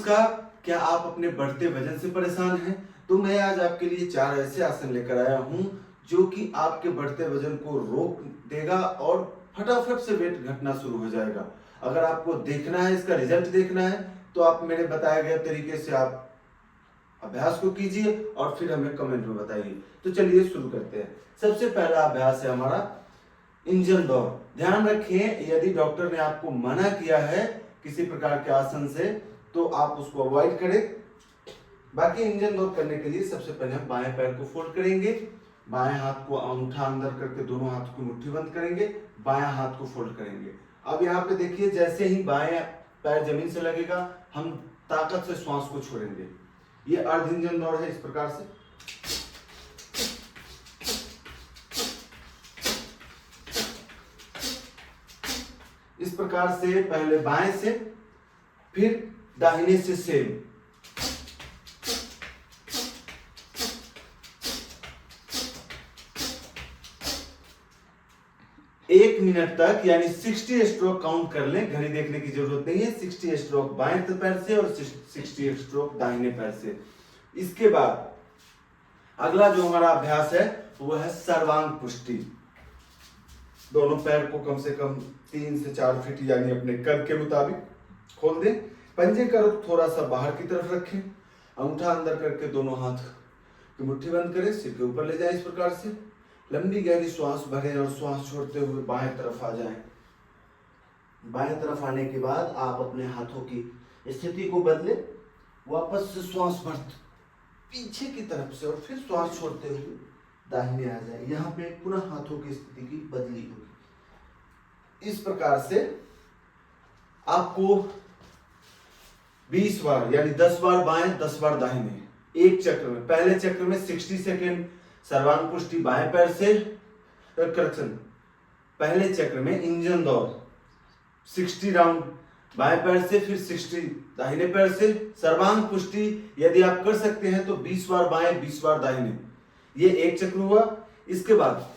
नमस्कार। क्या आप अपने बढ़ते वजन से परेशान हैं? तो मैं आज आपके लिए 4 ऐसे आसन लेकर आया हूं जो कि आपके बढ़ते वजन को रोक देगा और फटाफट से वेट घटना शुरू हो जाएगा। अगर आपको देखना है, इसका रिजल्ट देखना है, तो आप मेरे बताए गए तरीके से आप अभ्यास को कीजिए और फिर हमें कमेंट में बताइए। तो चलिए शुरू करते हैं। सबसे पहला अभ्यास है हमारा इंजन दौड़। ध्यान रखें, यदि डॉक्टर ने आपको मना किया है किसी प्रकार के आसन से तो आप उसको अवॉइड करें। बाकी इंजन दौड़ करने के लिए सबसे पहले हम बाएं पैर को फोल्ड करेंगे, बाएं हाथ को अंगूठा अंदर करके दोनों हाथ को मुट्ठी बंद करेंगे, बायां हाथ को फोल्ड करेंगे। अब यहाँ पे देखिए, जैसे ही बाएं पैर जमीन से लगेगा हम ताकत से श्वास को छोड़ेंगे। ये अर्ध इंजन दौड़ है। इस प्रकार से पहले बाएं से फिर दाहिने से सेम। एक मिनट तक यानी 60 स्ट्रोक काउंट कर लें। घड़ी देखने की जरूरत नहीं है। 60 स्ट्रोक बाएं पैर से और 60 स्ट्रोक दाहिने पैर से। इसके बाद अगला जो हमारा अभ्यास है वो है सर्वांग पुष्टि। दोनों पैर को कम से कम 3 से 4 फीट यानी अपने कद के मुताबिक खोल दें। पंजे का रुख थोड़ा सा बाहर की तरफ रखें, अंगूठा अंदर करके दोनों हाथ की मुट्ठी बंद करें, सिर के ऊपर ले जाएं। इस प्रकार से लंबी गहरी श्वास भरें और श्वास छोड़ते हुए बाएं तरफ आ जाएं। बाएं तरफ आने के बाद आप अपने हाथों की स्थिति को बदलें, वापस से श्वास भरते पीछे की तरफ से और फिर श्वास छोड़ते हुए दाहिने आ जाए। यहाँ पे पुनः हाथों की स्थिति की बदली होगी। इस प्रकार से आपको 20 बार यानी 10 बार बाएं 10 बार दाहिने एक चक्र में। पहले चक्र में 60 सेकेंड सर्वांग पुष्टि बाएं पैर से करेक्शन। पहले चक्र में इंजन दौड़ 60 राउंड बाएं पैर से, फिर 60 दाहिने पैर से। सर्वांग पुष्टि यदि आप कर सकते हैं तो 20 बार बाएं 20 बार दाहिने। ये एक चक्र हुआ। इसके बाद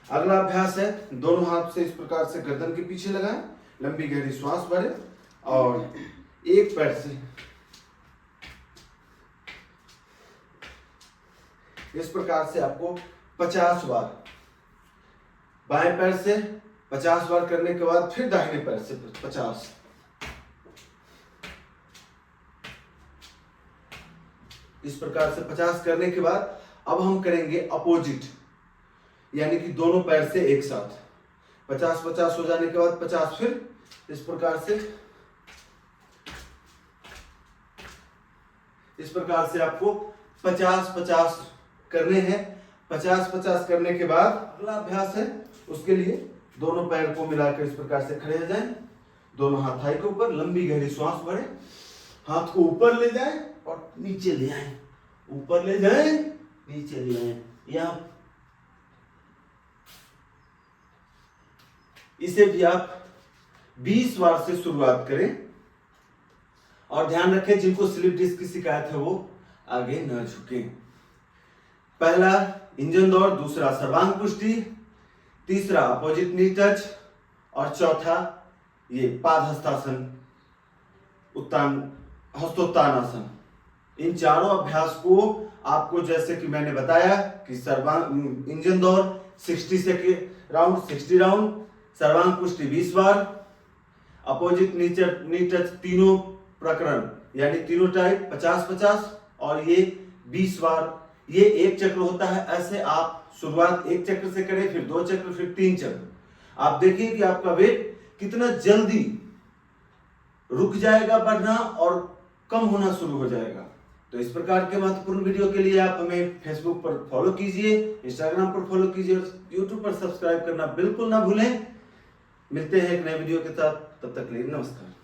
अगला अभ्यास है, दोनों हाथ से इस प्रकार से गर्दन के पीछे लगाएं, लंबी गहरी श्वास भरें और एक पैर से इस प्रकार से आपको 50 बार बाएं पैर से 50 बार करने के बाद फिर दाहिने पैर से 50। इस प्रकार से 50 करने के बाद अब हम करेंगे अपोजिट, यानी कि दोनों पैर से एक साथ 50-50 हो जाने के बाद 50 फिर इस प्रकार से आपको 50-50 करने हैं। 50-50 करने के बाद अगला अभ्यास है, उसके लिए दोनों पैर को मिलाकर इस प्रकार से खड़े हो जाएं, दोनों हाथ थाई के ऊपर, लंबी गहरी श्वास भरें, हाथ को ऊपर ले जाएं और नीचे ले आएं, ऊपर ले जाएं नीचे ले आएं। यहां इसे भी आप 20 बार से शुरुआत करें और ध्यान रखें जिनको स्लिप डिस्क की शिकायत है वो आगे न झुकें। पहला इंजन दौड़, दूसरा सर्वांग पुष्टि, तीसरा अपोजिट नी टच और चौथा ये पाद हस्तासन, उत्तान हस्तोत्तान आसन। इन चारों अभ्यास को आपको जैसे कि मैंने बताया कि सर्वांग इंजन दौड़ 60 राउंड, सर्वांग पुष्टि 20 बार, अपोजिट नी टच तीनों प्रकरण यानी तीनों टाइप 50-50 और ये 20 बार। ये एक चक्र होता है। ऐसे आप शुरुआत एक चक्र से करें, फिर 2 चक्र, फिर 3 चक्र। आप देखिए कि आपका वेट कितना जल्दी रुक जाएगा बढ़ना और कम होना शुरू हो जाएगा। तो इस प्रकार के महत्वपूर्ण वीडियो के लिए आप हमें फेसबुक पर फॉलो कीजिए, इंस्टाग्राम पर फॉलो कीजिए और यूट्यूब पर सब्सक्राइब करना बिल्कुल ना भूलें। मिलते हैं एक नए वीडियो के साथ, तब तक के लिए नमस्कार।